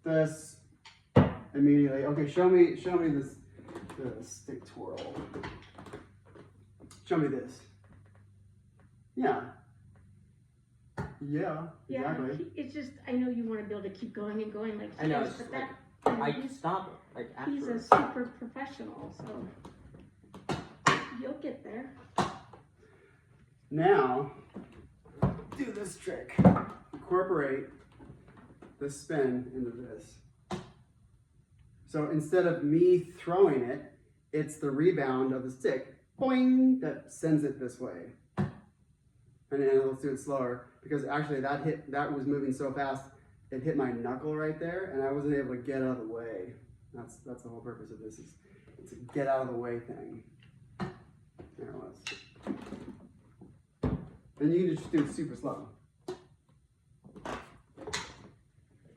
this immediately. Okay, show me this, the stick twirl. Show me this. Yeah. Yeah, exactly. It's just, I know you want to be able to keep going and going like he does, but that, I can stop it, like after. he's a super professional, so you'll get there. Now, do this trick. Incorporate the spin into this. So instead of me throwing it, it's the rebound of the stick, boing, that sends it this way. And then let's do it slower, because actually that was moving so fast, it hit my knuckle right there, and I wasn't able to get out of the way. That's the whole purpose of this, is it's a get out of the way thing. There it was. Then you can just do it super slow. Like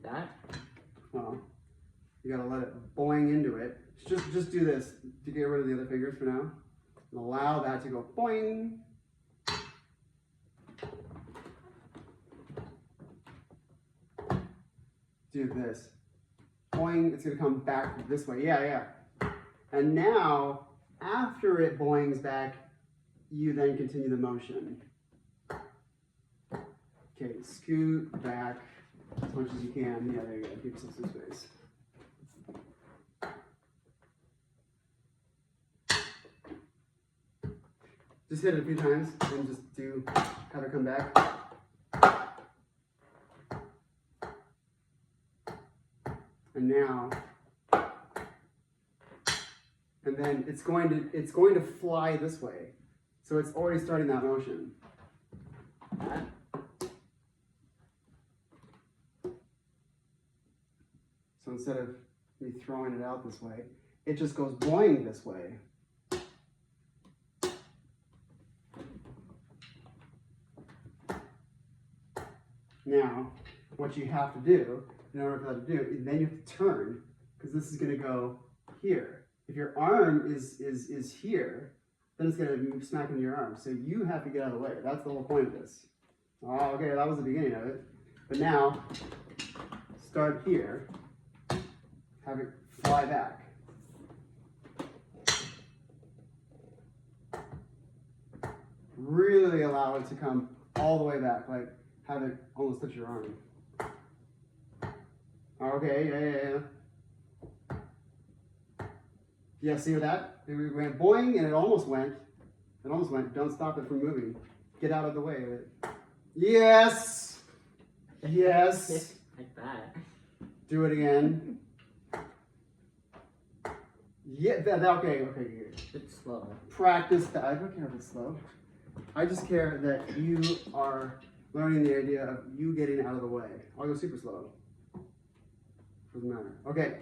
that? Well, you gotta let it boing into it. Just do this to get rid of the other fingers for now. And allow that to go boing. Do this. Boing, it's gonna come back this way. Yeah. And now, after it boings back, you then continue the motion. Okay, scoot back as much as you can. Yeah, there you go. Give yourself some space. Just hit it a few times and just have it come back. And now, and then it's going to fly this way. So it's already starting that motion. So instead of me throwing it out this way, it just goes boing this way. Now, what you have to do, in order for that to do, then you have to turn, because this is going to go here. If your arm is here, then it's going to smack into your arm. So you have to get out of the way. That's the whole point of this. Oh, okay, that was the beginning of it. But now, start here, have it fly back. Really allow it to come all the way back, like have it almost touch your arm. Okay, yeah. Yeah, see that? It went boing and it almost went. Don't stop it from moving. Get out of the way of it. Yes! Yes! Like that. Do it again. Yeah, okay, good. It's slow. Practice that. I don't care if it's slow. I just care that you are learning the idea of you getting out of the way. I'll go super slow. Doesn't matter. Okay,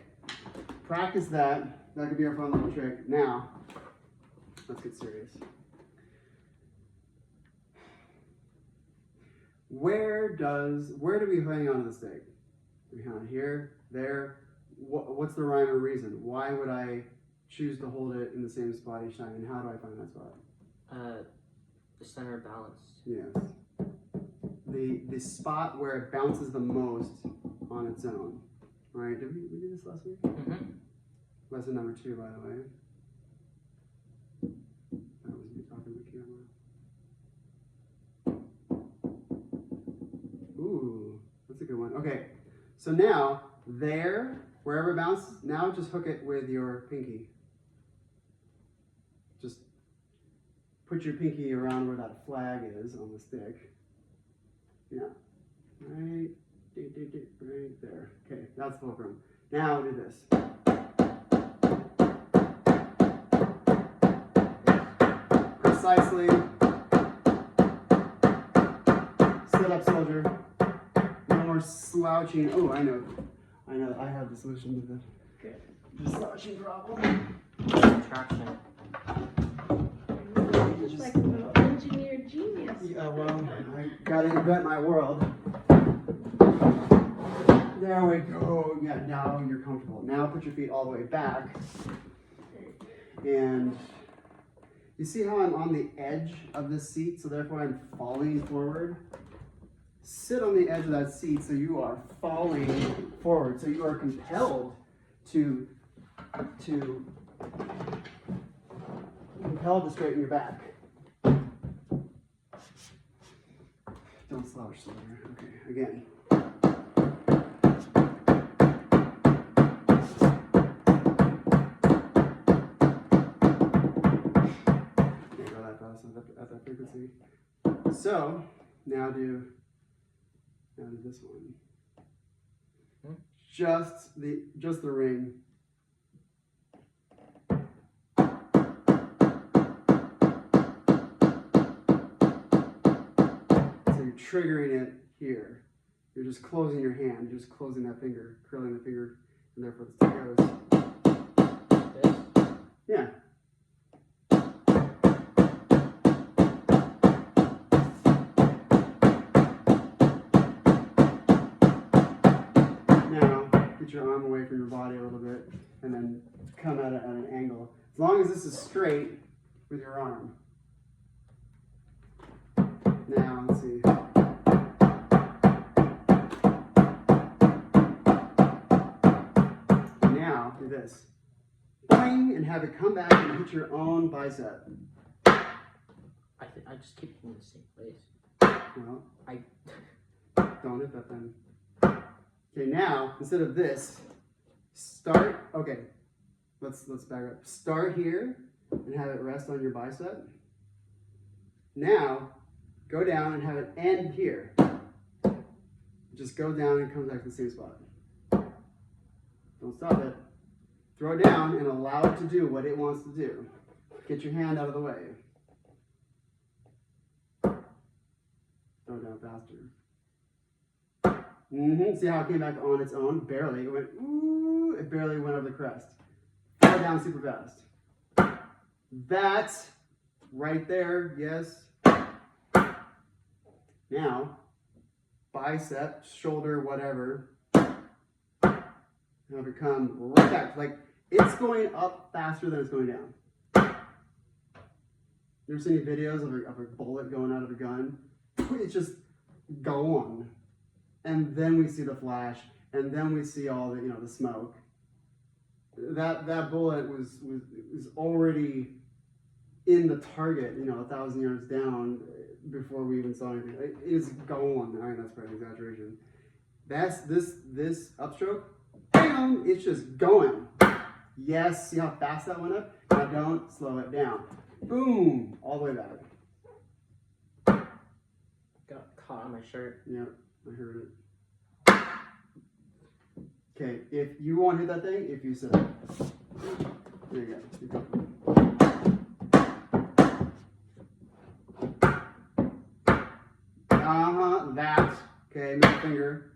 practice that. That could be our fun little trick. Now, let's get serious. Where do we hang on to the stick? Do we hang on here, there? What's the rhyme or reason? Why would I choose to hold it in the same spot each time, and how do I find that spot? The center of balance. Yes. The spot where it bounces the most on its own. All right, did we do this last week? Mm-hmm. Lesson number 2, by the way. That was me talking to the camera. Ooh, that's a good one. Okay, so now, there, wherever it bounces, now just hook it with your pinky. Just put your pinky around where that flag is on the stick. Yeah, right there. Okay, that's fulcrum. Now do this. Precisely. Sit up, soldier. No more slouching. Oh, I know. I have the solution to the slouching problem. Traction. Just like a little engineered genius. Yeah, well, I gotta invent my world. There we go. Yeah, now you're comfortable. Now put your feet all the way back. And you see how I'm on the edge of this seat, so therefore I'm falling forward? sit on the edge of that seat so you are falling forward. So you are compelled to straighten your back. Don't slouch, Slater. Okay, again. Can't go that fast at that frequency. So now do this one. Just the ring. So you're triggering it here. You're just closing your hand. You're just closing that finger, curling the finger, and therefore the stick goes. This? Yeah. Now, get your arm away from your body a little bit, and then come at it at an angle. As long as this is straight with your arm. Now, let's see. Now, do this. Boing, and have it come back and hit your own bicep. I just keep hitting the same place. Well, I don't hit that then. Okay, now, instead of this, start, okay, let's back up. Start here and have it rest on your bicep. Now, go down and have it end here. Just go down and come back to the same spot. Don't stop it. Throw it down and allow it to do what it wants to do. Get your hand out of the way. Throw it down faster. See how it came back on its own? Barely. It went, ooh, it barely went over the crest. Throw it down super fast. That's right there, yes. Now, bicep, shoulder, whatever. Now become right back. Like, it's going up faster than it's going down. You ever seen any videos of a bullet going out of a gun? It's just gone. And then we see the flash, and then we see all the, the smoke. That bullet was already in the target, 1,000 yards down before we even saw anything. It is gone. I mean, that's probably an exaggeration. That's this upstroke. Bam! It's just going. Yes, see how fast that went up? Now don't slow it down. Boom! All the way back. got caught on my shirt. Yep, I heard it. Okay, if you want to hit that thing, if you sit up. There you go. That. Okay, middle finger.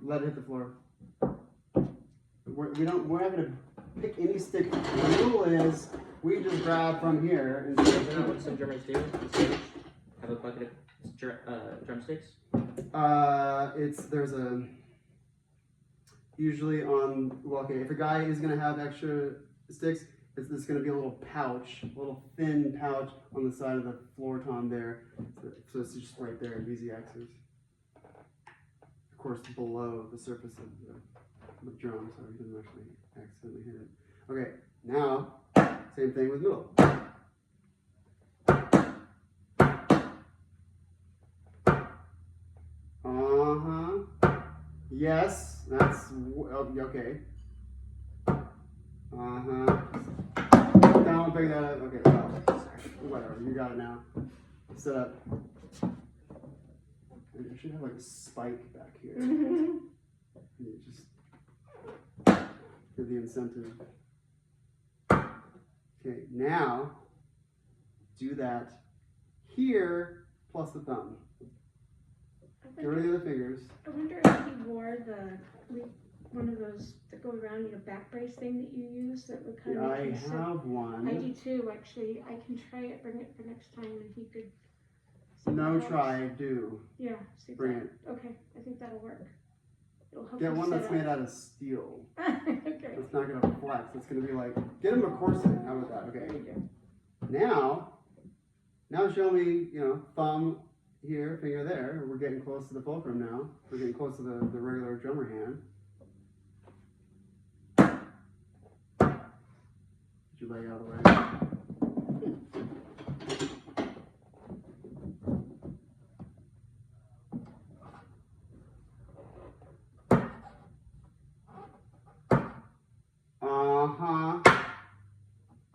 Let it hit the floor. We're not going to pick any stick. The rule is we just grab from here and You know what some drummers do? Stage, have a bucket of drumsticks. There's a usually on if a guy is gonna have extra sticks, it's gonna be a little pouch, a little thin pouch on the side of the floor tom there. So it's just right there in easy access. Of course, below the surface of the drum, so he doesn't actually accidentally hit it. Okay, now same thing with middle. Yes, that's okay. Don't pick that up. Okay, well, whatever. You got it now. Set up. I should have like a spike back here. You just give the incentive. Okay, now do that here plus the thumb. Get rid of the other fingers. I wonder if he wore one of those that go around back brace thing that you use that would kind of. I have one. I do too, actually. I can try it. Bring it for next time, and he could. No, try, do. Yeah, see bring that. it. Okay, I think that'll work. It'll help. Get one that's up. made out of steel. Okay. It's not gonna flex. It's gonna be like, get him a corset. How about that? Okay. There you go. Now, Now show me, thumb here, finger there. We're getting close to the fulcrum now. We're getting close to the regular drummer hand. Did you lay out of the way?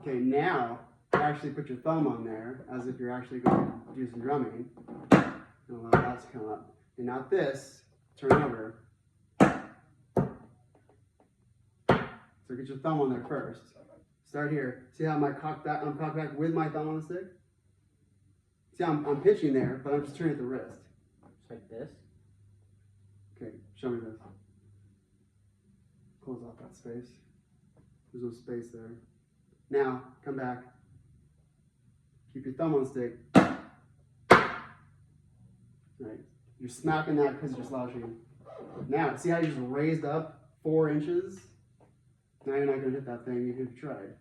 Okay, now actually put your thumb on there as if you're actually going to do some drumming. And allow that to come up. And now this, turn over. So get your thumb on there first. Start here. See how I'm cocked back with my thumb on the stick? See how I'm pitching there, but I'm just turning at the wrist. Just like this. Okay, show me this. Close off that space. There's no space there. Now, come back. Keep your thumb on the stick. Right. You're smacking that because you're slouching. Now, see how you just raised up 4 inches? Now you're not going to hit that thing even if you tried.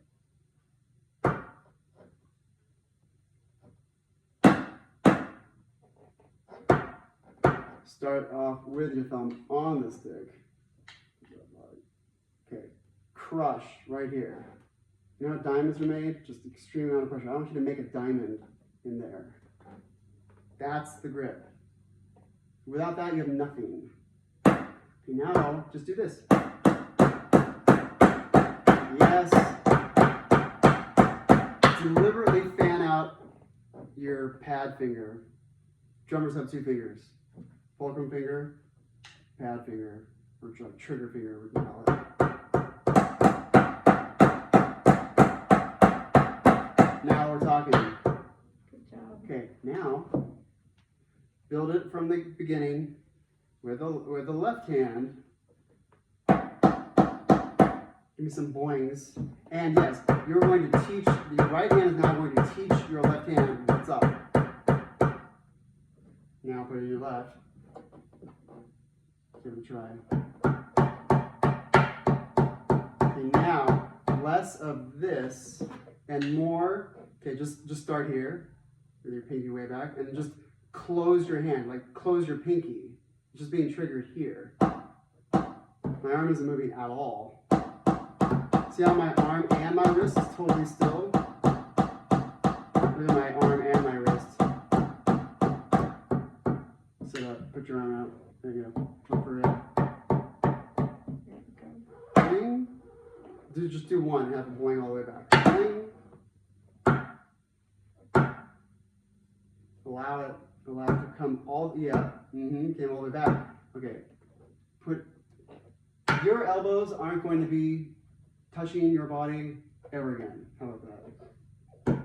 Start off with your thumb on the stick. Okay, crush right here. You know how diamonds are made? Just extreme amount of pressure. I want you to make a diamond in there. That's the grip. Without that, you have nothing. Okay, now just do this. Yes. Deliberately fan out your pad finger. Drummers have 2 fingers. Fulcrum finger, pad finger, or trigger finger, we can call it. Now we're talking. Good job. Okay, now build it from the beginning with the left hand. Give me some boings. And yes, you're going to teach, the right hand is now going to teach your left hand what's up. Now put it in your left. Give it a try. Okay, now less of this and more. Okay, just start here with your pinky way back, and just close your hand, like close your pinky. It's just being triggered here. My arm isn't moving at all. See how my arm and my wrist is totally still? Look at my arm and my wrist. Sit up, put your arm out. There you go. Look for it. Boing. Just do one and have it boing all the way back. Boing. Allow it to come all, came all the way back. Okay. Your elbows aren't going to be touching your body ever again. How about that?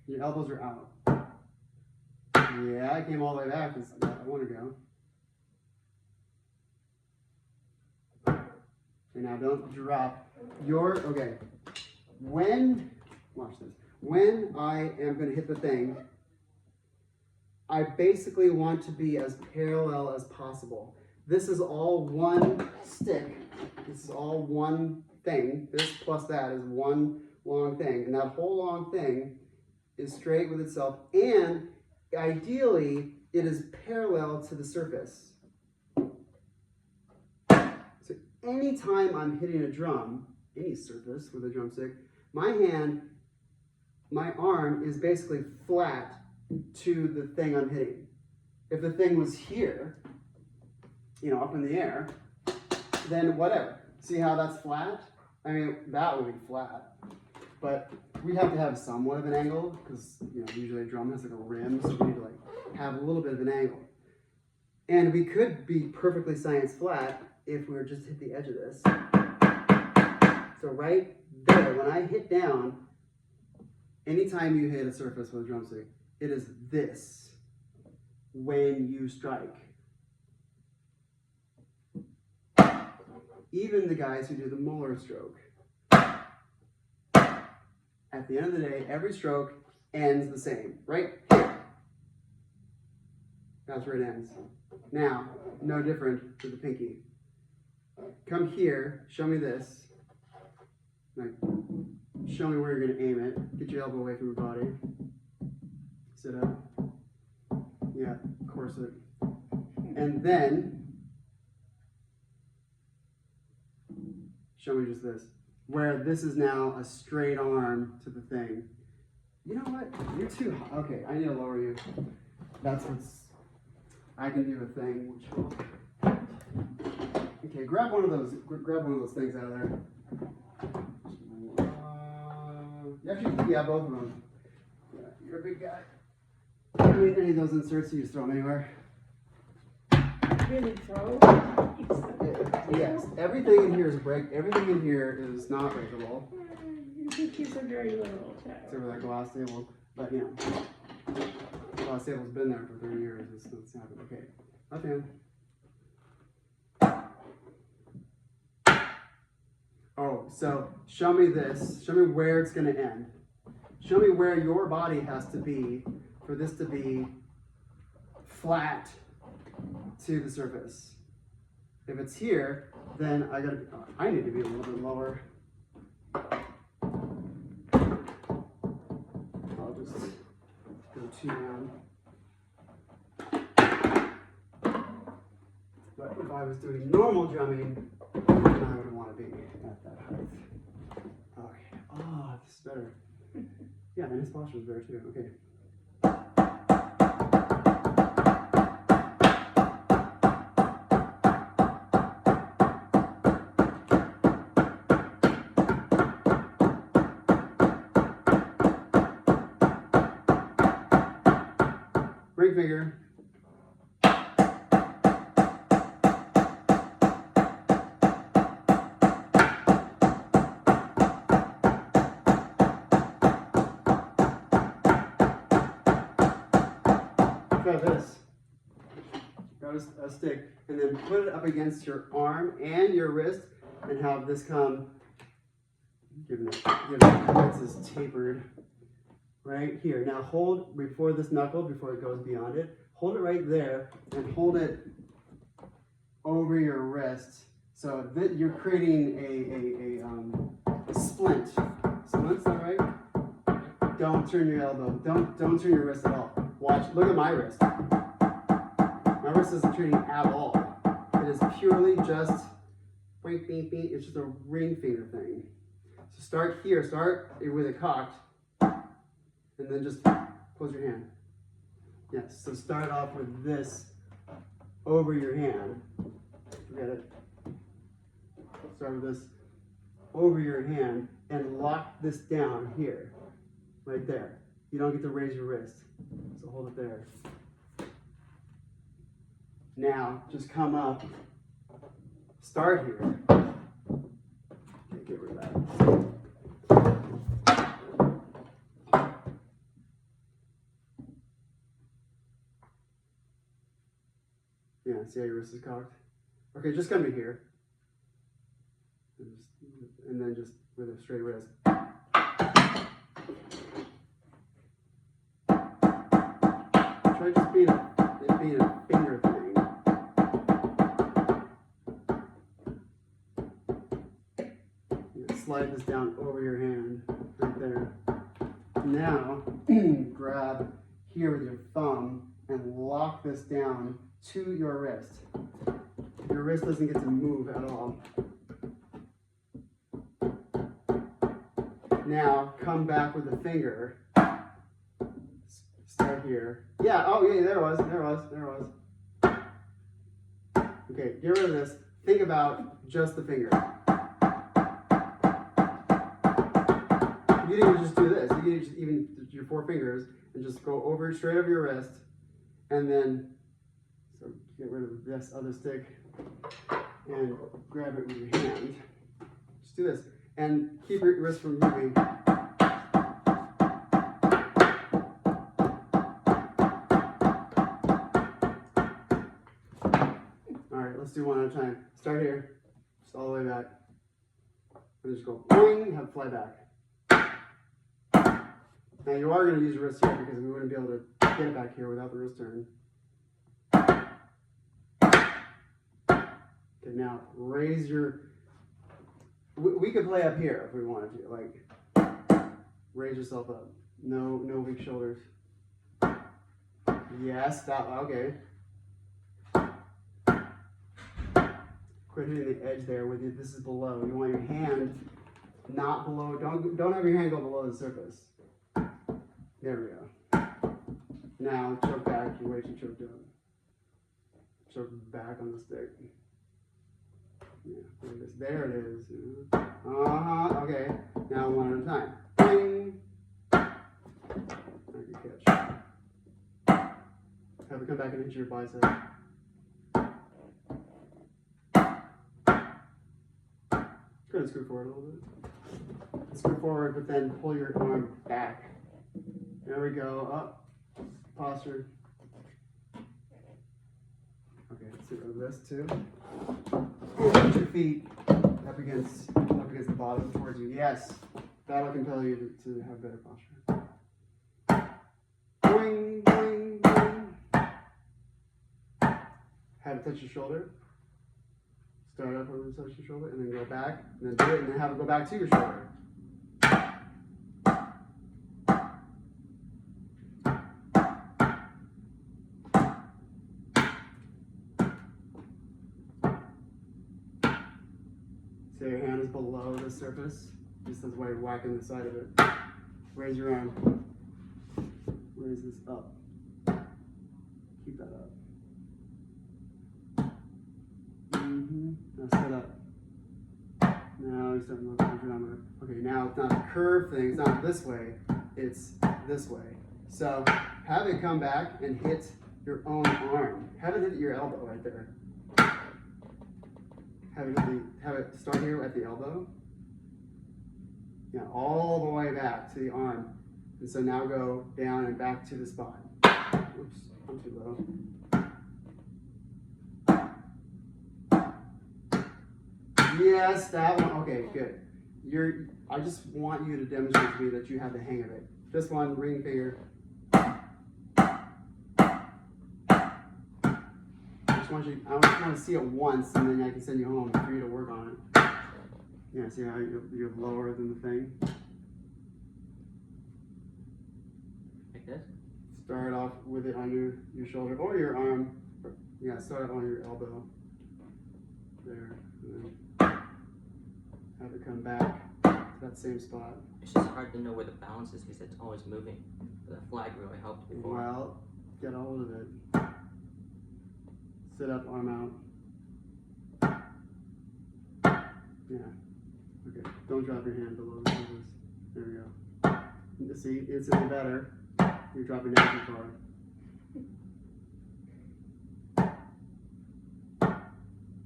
Your elbows are out. Yeah, I came all the way back. I want to go. Okay, now don't drop okay. Watch this. When I am going to hit the thing, I basically want to be as parallel as possible. This is all one stick. This is all one thing. This plus that is one long thing. And that whole long thing is straight with itself. And ideally, it is parallel to the surface. So anytime I'm hitting a drum, any surface with a drumstick, my arm is basically flat to the thing I'm hitting. If the thing was here, up in the air, then whatever. See how that's flat? I mean, that would be flat. But we have to have somewhat of an angle because, usually a drum has like a rim, so we need to have a little bit of an angle. And we could be perfectly science flat if we were just hit the edge of this. So right there, when I hit down, anytime you hit a surface with a drumstick, it is this when you strike. Even the guys who do the Muller stroke. At the end of the day, every stroke ends the same, right here. That's where it ends. Now, no different with the pinky. Come here, show me this. Show me where you're going to aim it. Get your elbow away from your body. Sit up. Yeah, corset. And then, show me just this. Where this is now a straight arm to the thing. You know what? You're too high. Okay, I need to lower you. That's what's, I can do a thing which will, okay, grab one of those things out of there. Actually, yeah, both of them. Yeah, you're a big guy. You don't need any of those inserts, you just throw them anywhere. Really throw? Yes, everything in here is everything in here is not breakable. You think he's a very literal child. Except for that glass table. But yeah. The glass table's been there for 30 years. It's happened. Okay. Left hand. Oh, so show me this. Show me where it's going to end. Show me where your body has to be for this to be flat to the surface. If it's here, then I need to be a little bit lower. I'll just go 2 down. But if I was doing normal drumming, then I would want to be at that height. Okay. Oh, this is better. Yeah, and his posture is better too. Okay. Ring finger. Try this. Grab a stick and then put it up against your arm and your wrist and have this come, given that this is tapered. Right here. Now hold before this knuckle, before it goes beyond it. Hold it right there and hold it over your wrist. So that you're creating a splint. Splint, is that right? Don't turn your elbow. Don't turn your wrist at all. Watch. Look at my wrist. My wrist isn't turning at all. It is purely just beep, beep, beep. It's just a ring finger thing. So start here. Start with it cocked. And then just close your hand. Yes, so start off with this over your hand. Forget it. Start with this over your hand and lock this down here. Right there. You don't get to raise your wrist. So hold it there. Now, just come up. Start here. Okay, get rid of that. Yeah, see how your wrist is cocked? Okay, just come to here. And then just with a straight wrist. Try just being a finger thing. Slide this down over your hand, right there. Now, grab here with your thumb and lock this down to your wrist. Your wrist doesn't get to move at all. Now, come back with the finger. Start here. Yeah, oh yeah, there it was. Okay, get rid of this. Think about just the finger. You can just do this. You can just even your 4 fingers and just go over straight over your wrist, and then so get rid of this other stick and grab it with your hand. Just do this and keep your wrist from moving. All right, let's do one at a time. Start here, just all the way back, and just go boing, have it fly back. Now you are going to use your wrist here because we wouldn't be able to get it back here without the wrist turn. Okay, now raise your, we could play up here if we wanted to, like raise yourself up. No weak shoulders. Yes, that, okay. Quit hitting the edge there with you. This is below. You want your hand not below. Don't have your hand go below the surface. There we go. Now choke back. You're way too choked up. Choke back on the stick. Yeah, there it is. Okay. Now one at a time. Bing. Good catch. Have it come back and hit your bicep. Go ahead and screw forward a little bit. Screw forward, but then pull your arm back. There we go. Up. Posture. Okay, let's do this too. Put your feet up against the bottom towards you. Yes, that'll compel you to have better posture. Boing, boing, boing. Have it touch your shoulder. Start up over touch your shoulder, and then go back, and then do it, and then have it go back to your shoulder. So your hand is below the surface, just as way of whacking the side of it. Raise your arm. Raise this up. Keep that up. Now sit up. Now you're starting to look at your drummer. Okay, now it's not a curve thing. It's not this way. It's this way. So have it come back and hit your own arm. Have it hit your elbow right there. Have it start here at the elbow. Yeah, all the way back to the arm. And so now go down and back to the spot. Oops, I'm too low. Yes, that one. Okay, good. I just want you to demonstrate to me that you have the hang of it. This one, ring finger. I just want to see it once, and then I can send you home for you to work on it. Yeah, see how you're lower than the thing? Like this? Start off with it on your shoulder or your arm. Yeah, start on your elbow. There. And then have it come back to that same spot. It's just hard to know where the balance is because it's always moving. But the flag really helped before. Well, get a hold of it. Sit up, arm out. Yeah. Okay. Don't drop your hand below the surface. There we go. See, it's even better. You're dropping down too far.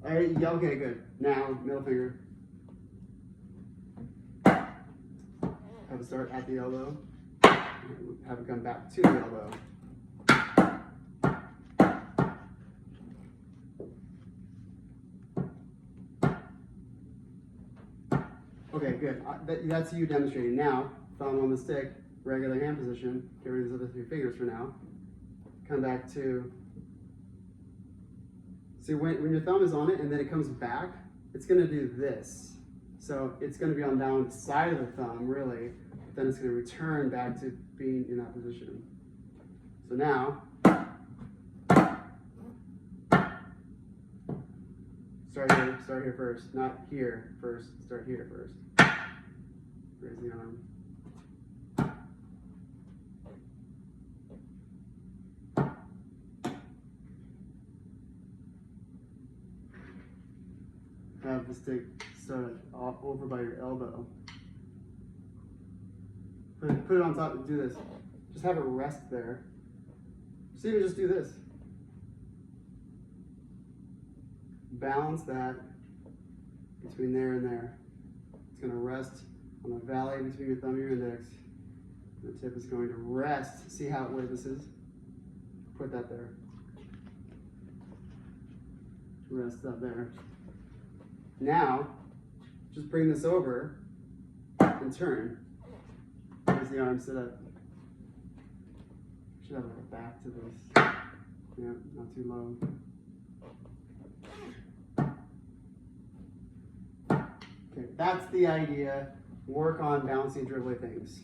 Alright, yeah, okay, good. Now, middle finger. Have it start at the elbow. Have it come back to the elbow. Okay, good. That's you demonstrating. Now, thumb on the stick, regular hand position. Get rid of these other three fingers for now. Come back to. See, when your thumb is on it and then it comes back, it's going to do this. So it's going to be on down side of the thumb, really. Then it's going to return back to being in that position. So now, start here first. Not here first, start here first. Raise the arm. Have the stick start off over by your elbow. Put it on top, do this. Just have it rest there. So even just do this. Balance that between there and there. It's going to rest on the valley between your thumb and your index. The tip is going to rest. See where this is? Put that there. Rest up there. Now, just bring this over and turn. Raise the arm, sit up. Should have a back to this. Yeah, not too low. Okay, that's the idea. Work on balancing dribbly things.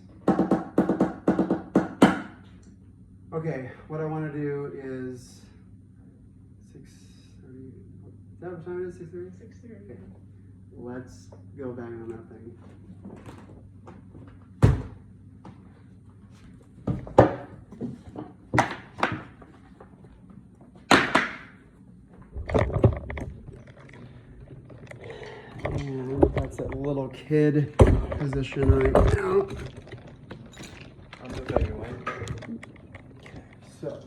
Okay, what I want to do is 6:30. Is that what time it is? 6:30? 6:30. Okay. Let's go bang on that thing. And that's a little kid position right now. I'll move out your way. So,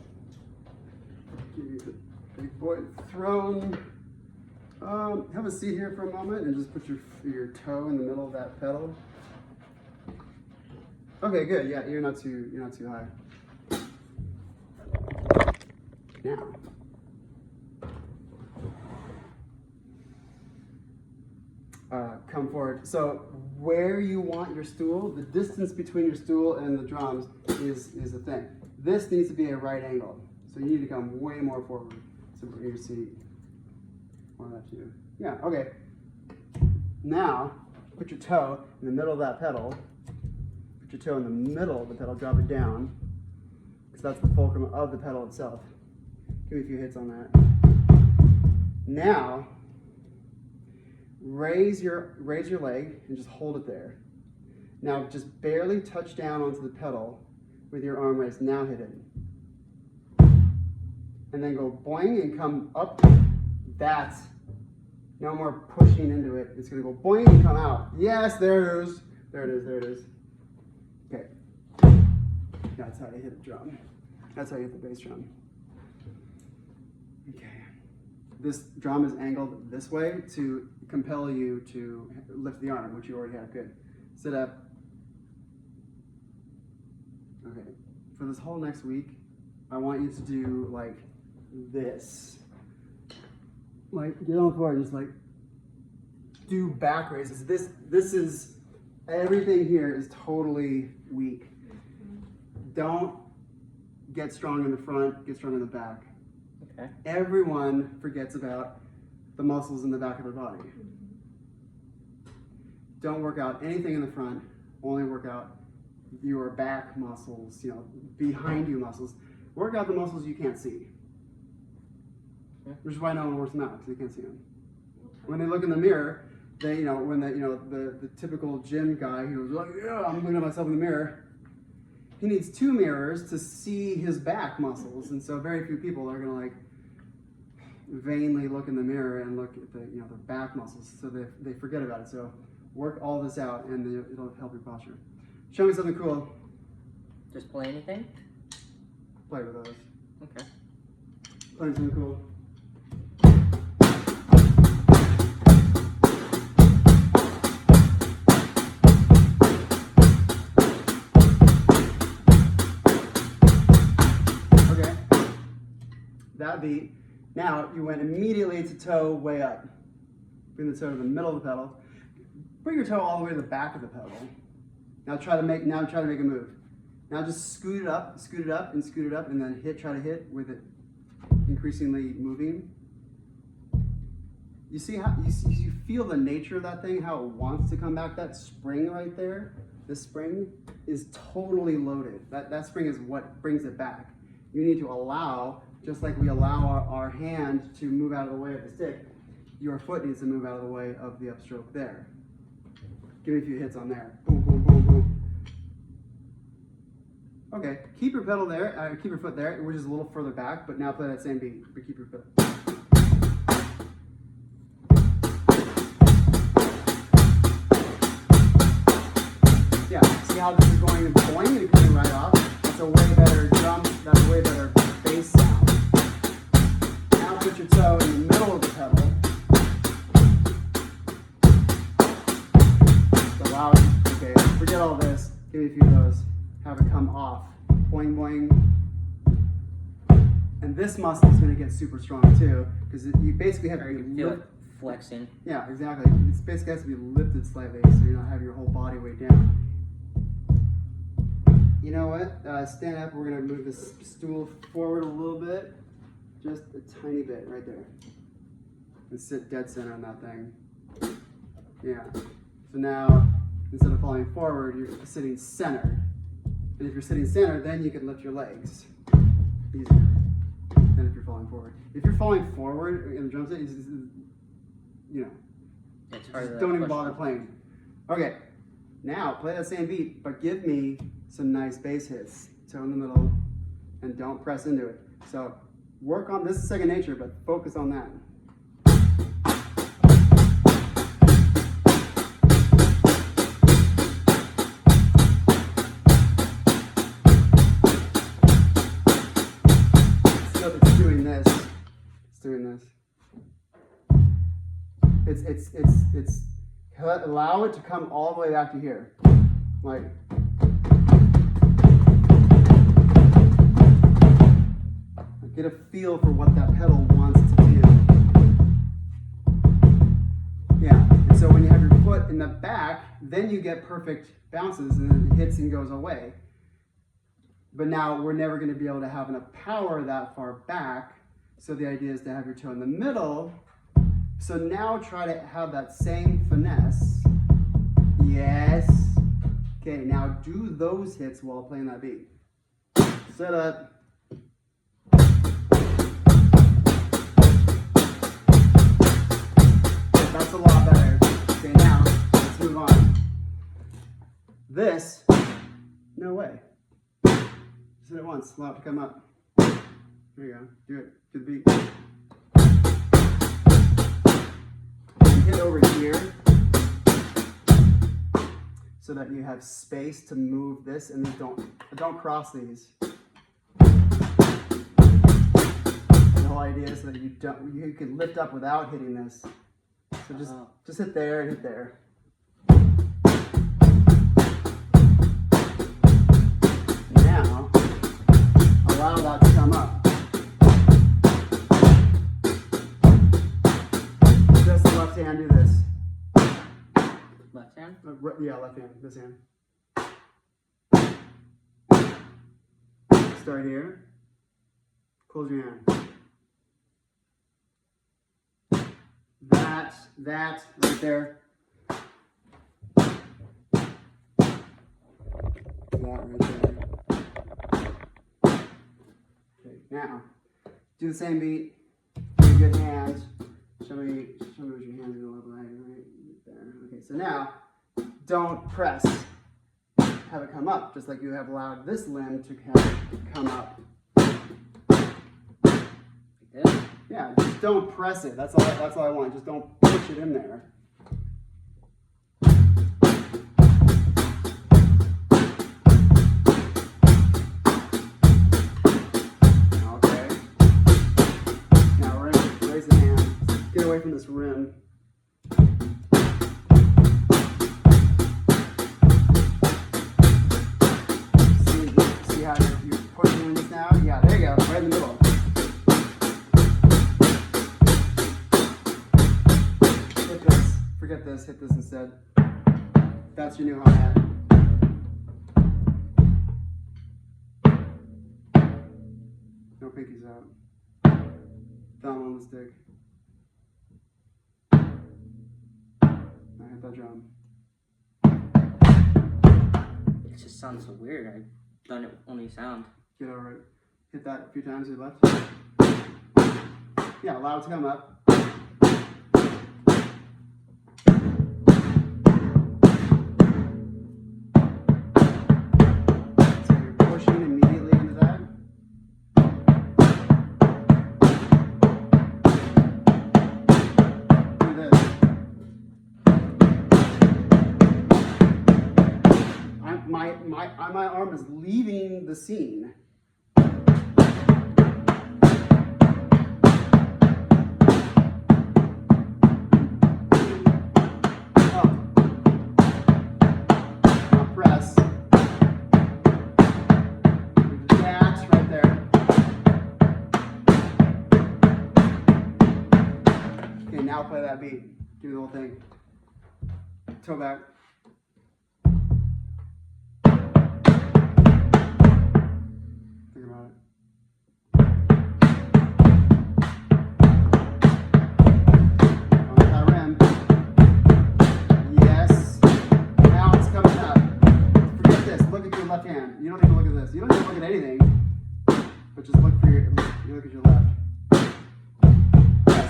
give you the big boy throne. Have a seat here for a moment and just put your toe in the middle of that pedal. Okay, good. Yeah, you're not too high. Now, come forward. So where you want your stool, the distance between your stool and the drums is the thing. This needs to be a right angle. So you need to come way more forward. So bring your seat. One left you. Yeah, okay. Now, put your toe in the middle of that pedal. Put your toe in the middle of the pedal, drop it down. Because that's the fulcrum of the pedal itself. Give me a few hits on that. Now, raise your leg and just hold it there. Now just barely touch down onto the pedal with your arm raised. Now hit it. And then go boing and come up. That's no more pushing into it. It's gonna go boing and come out. Yes, there it is. There it is, there it is. Okay. That's how you hit a drum. That's how you hit the bass drum. Okay. This drum is angled this way to compel you to lift the arm, which you already have. Good. Sit up. Okay. For this whole next week, I want you to do like this. Like get on the floor and just like do back raises. This is everything here is totally weak. Don't get strong in the front, get strong in the back. Okay. Everyone forgets about the muscles in the back of their body. Don't work out anything in the front, only work out your back muscles, behind you muscles. Work out the muscles you can't see. Which is why no one works them out, because they can't see them. When they look in the mirror, they, when the typical gym guy who's like, yeah, I'm looking at myself in the mirror, he needs 2 mirrors to see his back muscles, and so very few people are gonna vainly look in the mirror and look at their back muscles, so they forget about it. So work all this out, and it'll help your posture. Show me something cool. Just play anything? Play with those. Okay. Play something cool. That beat. Now you went immediately to toe way up. Bring the toe to the middle of the pedal. Bring your toe all the way to the back of the pedal. Now try to make a move. Now just scoot it up, and scoot it up, and then try to hit with it increasingly moving. You see how you feel the nature of that thing, how it wants to come back. That spring right there, this spring is totally loaded. That spring is what brings it back. You need to allow, just like we allow our hand to move out of the way of the stick, your foot needs to move out of the way of the upstroke there. Give me a few hits on there. Boom, boom, boom, boom. Okay, keep your pedal there, keep your foot there, which is a little further back, but now play that same beat, but keep your foot. Yeah, see how this is going and boing and coming right off? That's a way better drum, that's a way better bass sound. Now put your toe in the middle of the pedal. So loud, okay, forget all this. Give me a few of those. Have it come off. Boing, boing. And this muscle is going to get super strong too, because you basically have to Feel it flexing. Yeah, exactly. It basically has to be lifted slightly so you don't have your whole body weight down. You know what? Stand up. We're going to move this stool forward a little bit. Just a tiny bit right there. And sit dead center on that thing. Yeah. So now, instead of falling forward, you're sitting centered. And if you're sitting centered, then you can lift your legs. easier than if you're falling forward. If you're falling forward in the drum set, you know, It's harder just to don't even push bother up. playing. Okay, now play that same beat, but give me some nice bass hits. Toe in the middle, and don't press into it. So work on, this is second nature, but focus on that. So it's doing this. It's doing this. It's allow it to come all the way back to here. Like, get a feel for what that pedal wants to do. Yeah, and so when you have your foot in the back, then you get perfect bounces and then it hits and goes away. But now we're never going to be able to have enough power that far back. So the idea is to have your toe in the middle. So now try to have that same finesse. Yes. Okay, now do those hits while playing that beat. Set up. That's a lot better. Okay, now let's move on. This, no way. Just hit it once, allow it to come up. There you go. Do it. Do the beat. Hit over here so that you have space to move this, and then don't cross these. The whole idea is so that you can lift up without hitting this. So just hit there and hit there. Now allow that to come up. Just the left hand do this. Left hand? Yeah, left hand. This hand. Start here. Close your hand. That right there. That right there. Okay, now do the same beat. Do a good hand. Show me what your hands are gonna look like right there. Okay, so now don't press. Have it come up, just like you have allowed this limb to come up. Like this? Yeah, just don't press it. That's all I want. Just don't push it in there. Okay. Now we're going to raise the hand. Get away from this rim. See how you're pushing in this now? Yeah, there you go. Right in the middle. Forget this, hit this instead. That's your new hi-hat. No pinkies out. Thumb on the stick. Now hit that drum. It just sounds so weird. I've done it with only sound. Get over it. Hit that a few times to the left. Yeah, allow it to come up. My arm is leaving the scene. Up. Now press. That's right there. Okay, now play that beat. Do the whole thing. Toe back. Left hand. You don't need to look at this. You don't need to look at anything, but just look for your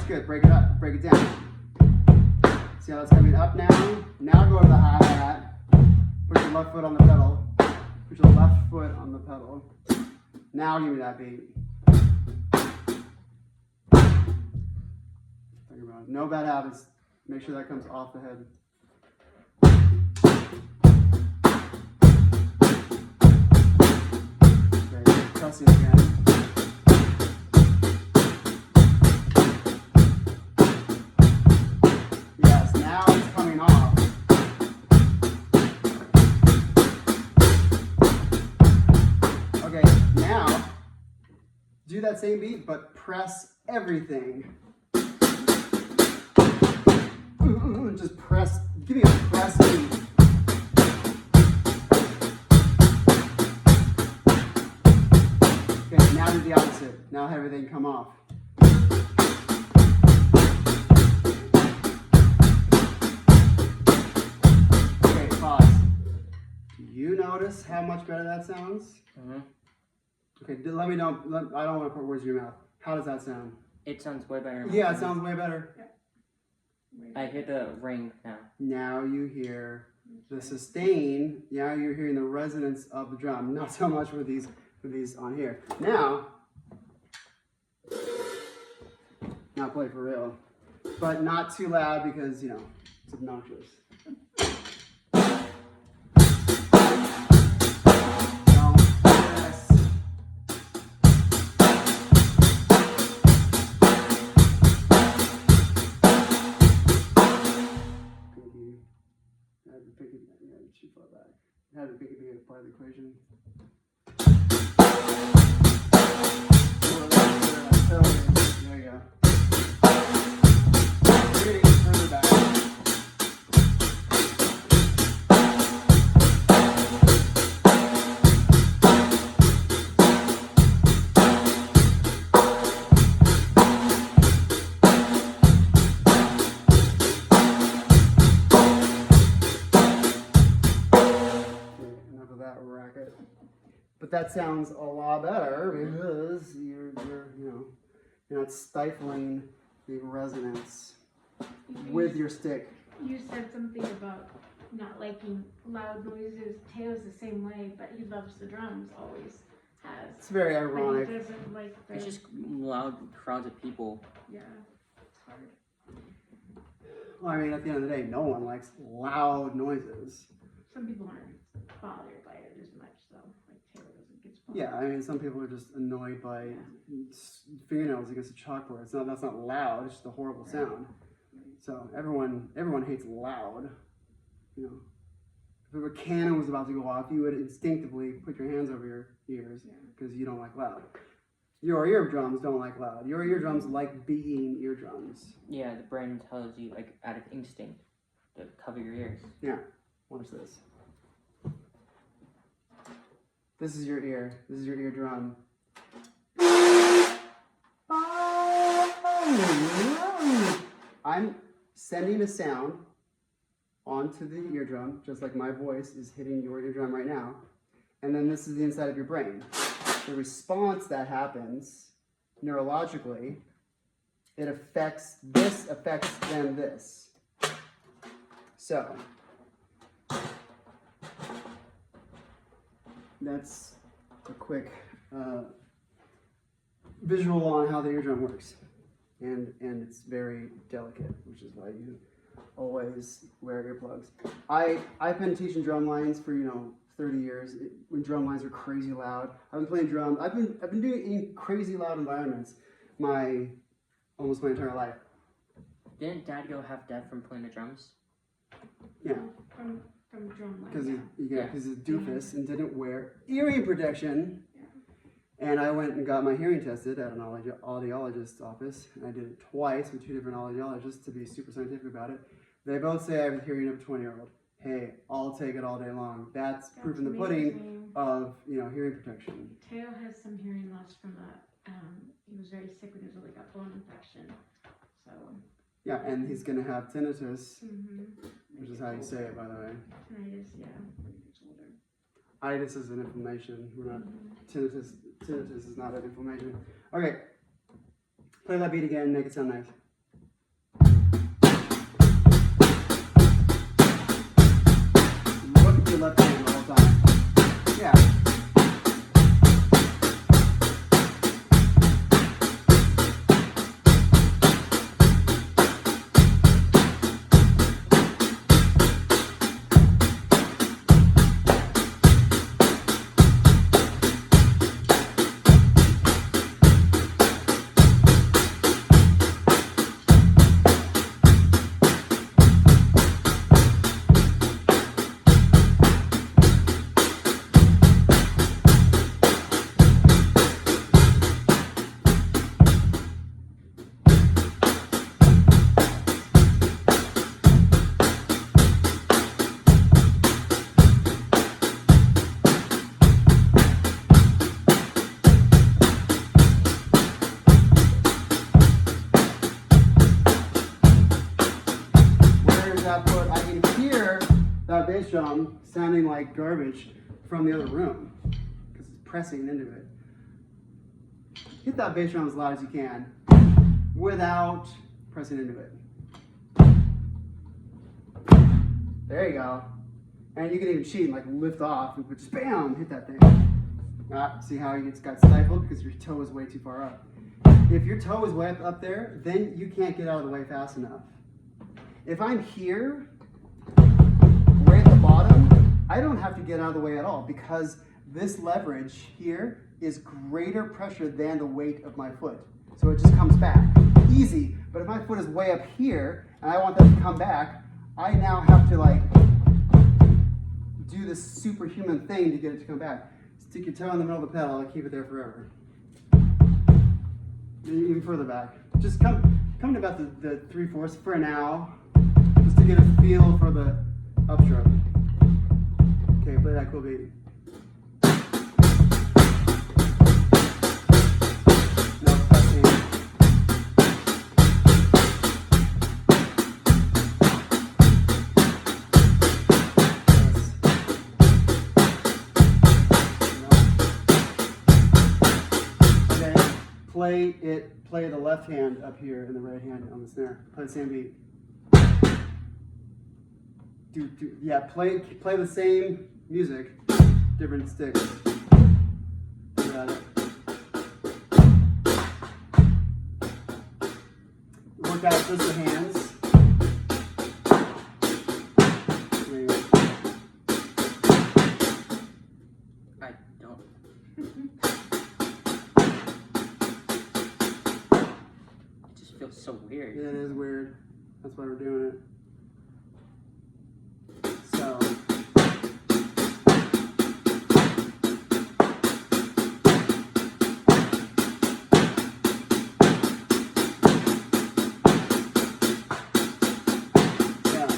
good. Break it up. Break it down. See how it's coming up now? Now go to the hi-hat. Put your left foot on the pedal. Put your left foot on the pedal. Now give me that beat. No bad habits. Make sure that comes off the head. Okay, pressing again. Yes, now it's coming off. Okay, now do that same beat, but press everything. Just press, give me a press beat. Okay, now do the opposite. Now have everything come off. Okay, pause. Do you notice how much better that sounds? Mm-hmm. Okay, let me know. I don't want to put words in your mouth. How does that sound? It sounds way better. Yeah, it sounds way better. I hear the ring now. Now you hear the sustain. Now you're hearing the resonance of the drum. Not so much with these on here. Now play for real, but not too loud because you know it's obnoxious. How to pick it be a part of the equation. There you go. We're gonna get further back. But that sounds a lot better because you're not stifling the resonance with your stick. You said something about not liking loud noises. Mateo's the same way, but he loves the drums. Always has. It's very But ironic. he doesn't like the. It's just loud crowds of people. Yeah, it's hard. Well, I mean, at the end of the day, no one likes loud noises. Some people aren't bothered by it as much, though. Like Taylor doesn't get bothered. Yeah, I mean, some people are just annoyed by fingernails against a chalkboard. That's not loud. It's just a horrible sound. So everyone hates loud. You know, if a cannon was about to go off, you would instinctively put your hands over your ears because you don't like loud. Your eardrums don't like loud. Your eardrums like being eardrums. Yeah, the brain tells you, like, out of instinct to cover your ears. Yeah, watch this. This is your ear. This is your eardrum. I'm sending a sound onto the eardrum, just like my voice is hitting your eardrum right now. And then this is the inside of your brain. The response that happens neurologically, it affects then this. So, that's a quick visual on how the eardrum works. And it's very delicate, which is why you always wear earplugs. I've been teaching drum lines for 30 years. When drum lines are crazy loud, I've been playing drums. I've been doing it in crazy loud environments almost my entire life. Didn't Dad go half deaf from playing the drums? Yeah. From drum line. Because he's a doofus and didn't wear hearing protection. And I went and got my hearing tested at an audiologist's office. And I did it twice with 2 different audiologists to be super scientific about it. They both say I have the hearing of a 20-year-old. Hey, I'll take it all day long. That's proof in the pudding of hearing protection. Mateo has some hearing loss from he was very sick when he was really got bone infection. So. Yeah, and he's gonna have tinnitus, which is how you say it, by the way. Tinnitus, yeah, when he gets older. Itis is an inflammation. We're not tinnitus. Tinnitus is not an inflammation. Okay, play that beat again. Make it sound nice. your left hand the whole time. Yeah. I can hear that bass drum sounding like garbage from the other room because it's pressing into it. Hit that bass drum as loud as you can without pressing into it. There you go. And you can even cheat and like lift off and just bam, hit that thing. See how it got stifled because your toe is way too far up. If your toe is way up there, then you can't get out of the way fast enough. If I'm here, way at the bottom, I don't have to get out of the way at all because this leverage here is greater pressure than the weight of my foot. So it just comes back. Easy, but if my foot is way up here and I want that to come back, I now have to like do this superhuman thing to get it to come back. Stick your toe in the middle of the pedal and keep it there forever. Even further back. Just come to about the 3/4 for now. Just to get a feel for the upstroke. Okay, play that cool beat. No pressing. Okay, play the left hand up here and the right hand on the snare. Play the same beat. Yeah, play the same music, different sticks. You got it. Work out just the hands. There you go. I don't. It just feels so weird. Yeah, it is weird. That's why we're doing it. So. Yeah.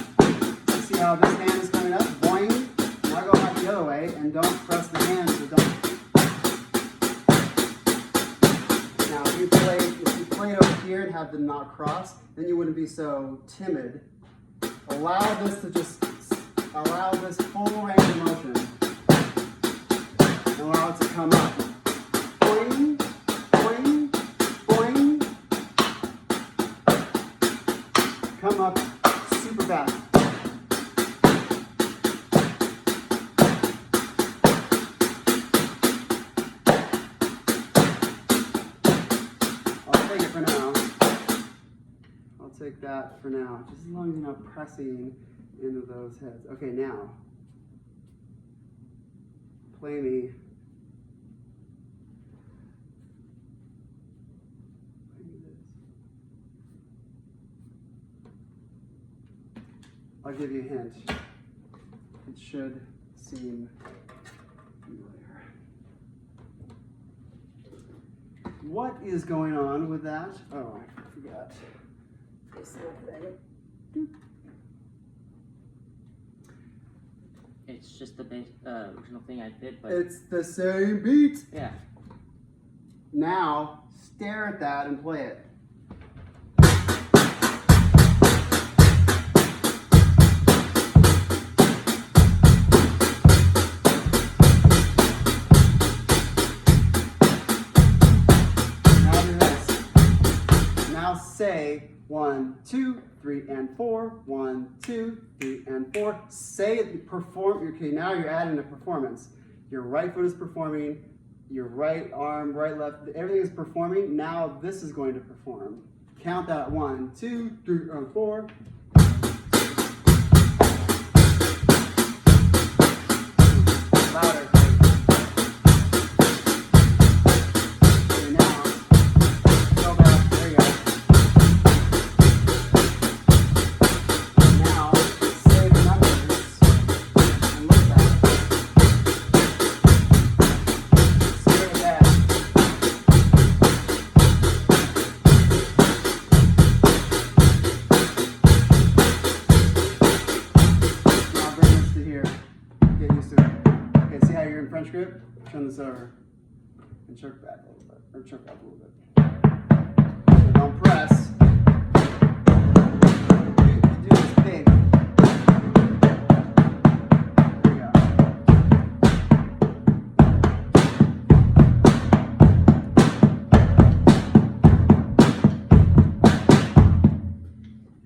You see how this hand is coming up? Boing. Now go back the other way and don't press the hand. So don't. Now, if you played over here and have the knot cross, then you wouldn't be so timid. Allow this full range of motion. And allow it to come up. Boing, boing, boing. Come up super fast. I'll take it for now. I'll take that for now, just as long as you're not pressing into those heads. Okay, now, play me. I'll give you a hint. It should seem familiar. What is going on with that? Oh, I forgot. This little thing. It's just the original thing I did, but It's the same beat. yeah. Now, stare at that and play it. Now do this. Now say 1, 2, 3, and 4. 1, 2, 3, and 4. Say it, perform. Okay, now you're adding a performance. Your right foot is performing. Your right arm, right, left, everything is performing. Now this is going to perform. Count that 1, 2, 3, and 4. Louder. Okay, now, go back. There you go. Now, say the numbers and look back. Stay with that. Now bring this to here. Get used to it. Okay, see how you're in French grip? Turn this over and jerk back a little bit, or jerk up a little bit. So don't press. Do this big. There you go.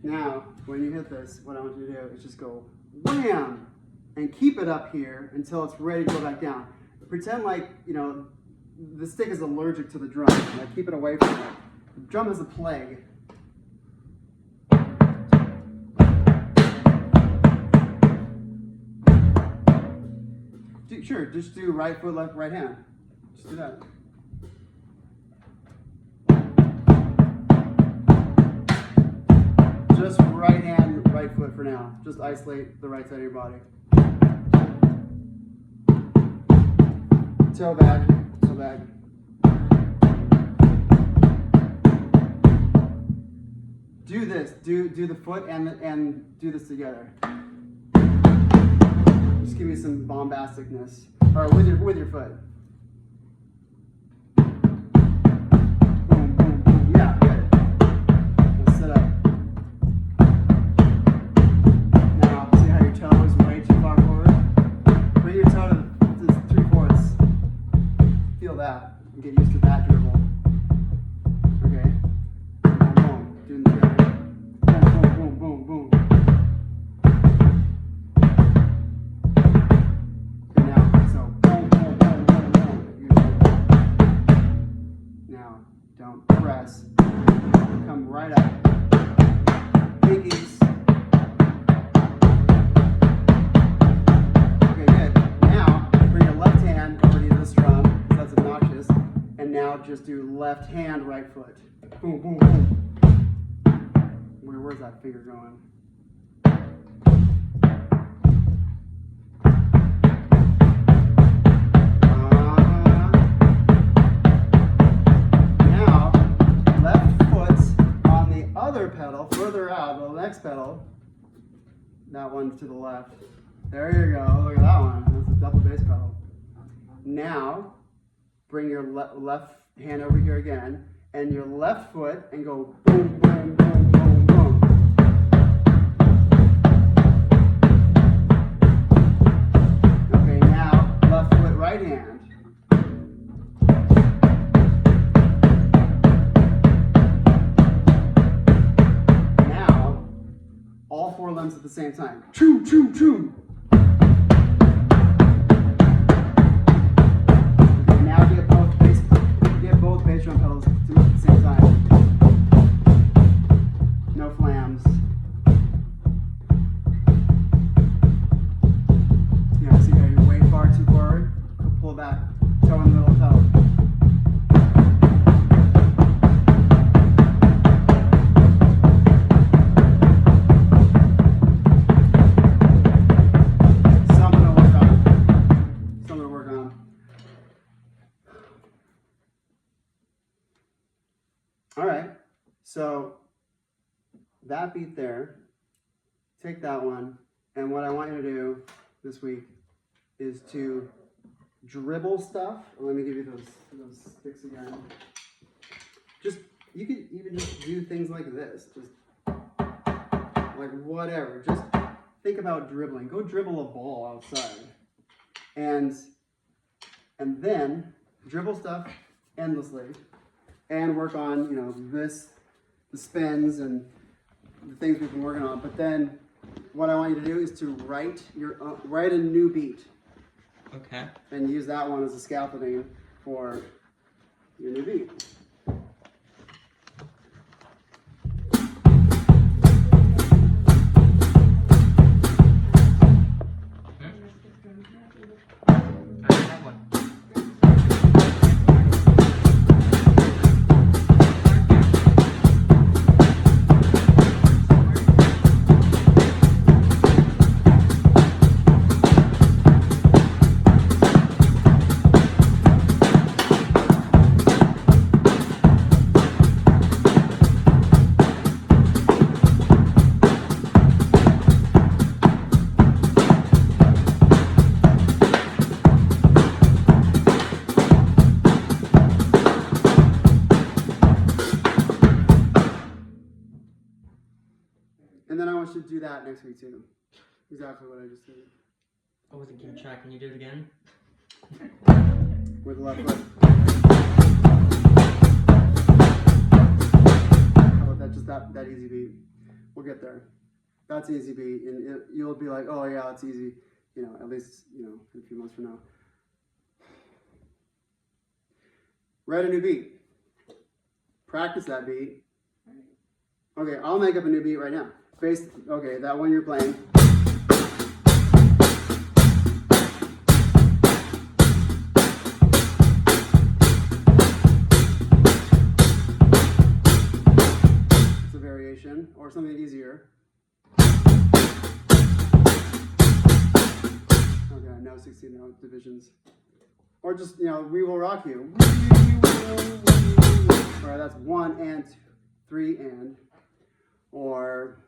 Now, when you hit this, what I want you to do is just go wham! And keep it up here until it's ready to go back down. Pretend like, you know, the stick is allergic to the drum. Like, keep it away from it. The drum is a plague. Sure, just do right foot, left, right hand. Just do that. Just right hand, right foot for now. Just isolate the right side of your body. Toe back, toe back. Do this. Do the foot and do this together. Just give me some bombasticness. Or with your foot. Boom, boom, boom. Yeah, good. Now sit up. Now, see how your toe is way too far forward? Bring your toe to 3/4. Feel that. And get used to that dribble. Okay? Boom, boom. Do them together. Boom, boom, boom, boom, boom. Okay, now, so boom, boom, boom, boom, boom. Now, don't press. Come right up. Pinkies. Okay, good. Now, bring your left hand over to this drum, because that's obnoxious. And now just do left hand, right foot. Boom, boom, boom. Where's that finger going? Now, left foot on the other pedal, further out, the next pedal. That one to the left. There you go. Look at that one. That's a double bass pedal. Now, bring your left hand over here again, and your left foot, and go boom, boom, boom, boom, boom. Okay, now left foot, right hand. Now, all four limbs at the same time. Choo, choo, choo. Now get both bass drum pedals at the same time. No flams. Yeah, see how you're way far too forward? Pull back, toe in the middle of the pedal. Something to work on. All right, so that beat there, take that one, and what I want you to do this week is to dribble stuff. Let me give you those sticks again. Just, you could even just do things like this, just like whatever. Just think about dribbling. Go dribble a ball outside, and then dribble stuff endlessly. And work on, you know, this the spins and the things we've been working on. But then what I want you to do is to write a new beat. Okay. And use that one as a scaffolding for your new beat. I have one. And then I want you to do that next week too. Exactly what I just did. I wasn't keeping track. Can you do it again? With the left foot. How about that? Just that easy beat. We'll get there. That's an easy beat, and you'll be like, oh yeah, it's easy. You know, at least in a few months from now. Write a new beat. Practice that beat. Okay, I'll make up a new beat right now. Okay, that one you're playing. It's a variation, or something easier. Okay, no 16 note divisions. Or just, we will rock you. Alright, that's 1 and 2, 3 and. Or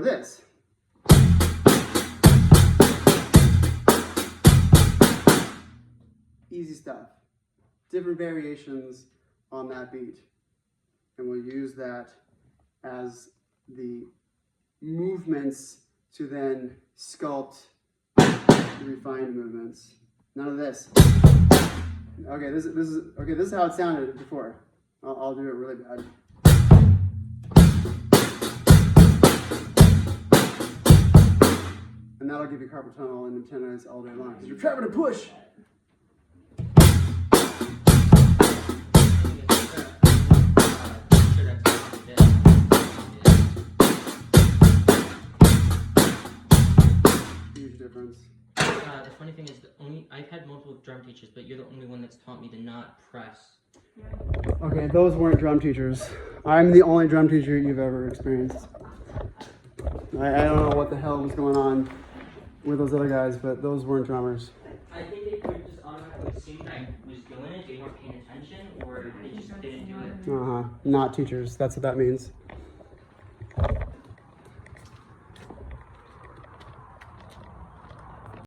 this. Easy stuff. Different variations on that beat. And we'll use that as the movements to then sculpt the refined movements. None of this. Okay, this is how it sounded before. I'll do it really bad. And that'll give you carpal tunnel and tendonitis all day long because you're trying to push. Huge difference. The funny thing is, I've had multiple drum teachers, but you're the only one that's taught me to not press. Okay, those weren't drum teachers. I'm the only drum teacher you've ever experienced. I don't know what the hell was going on with those other guys, but those weren't drummers. I think they could just automatically assume I was doing it, they weren't paying attention, or they just didn't do it. Not teachers. That's what that means.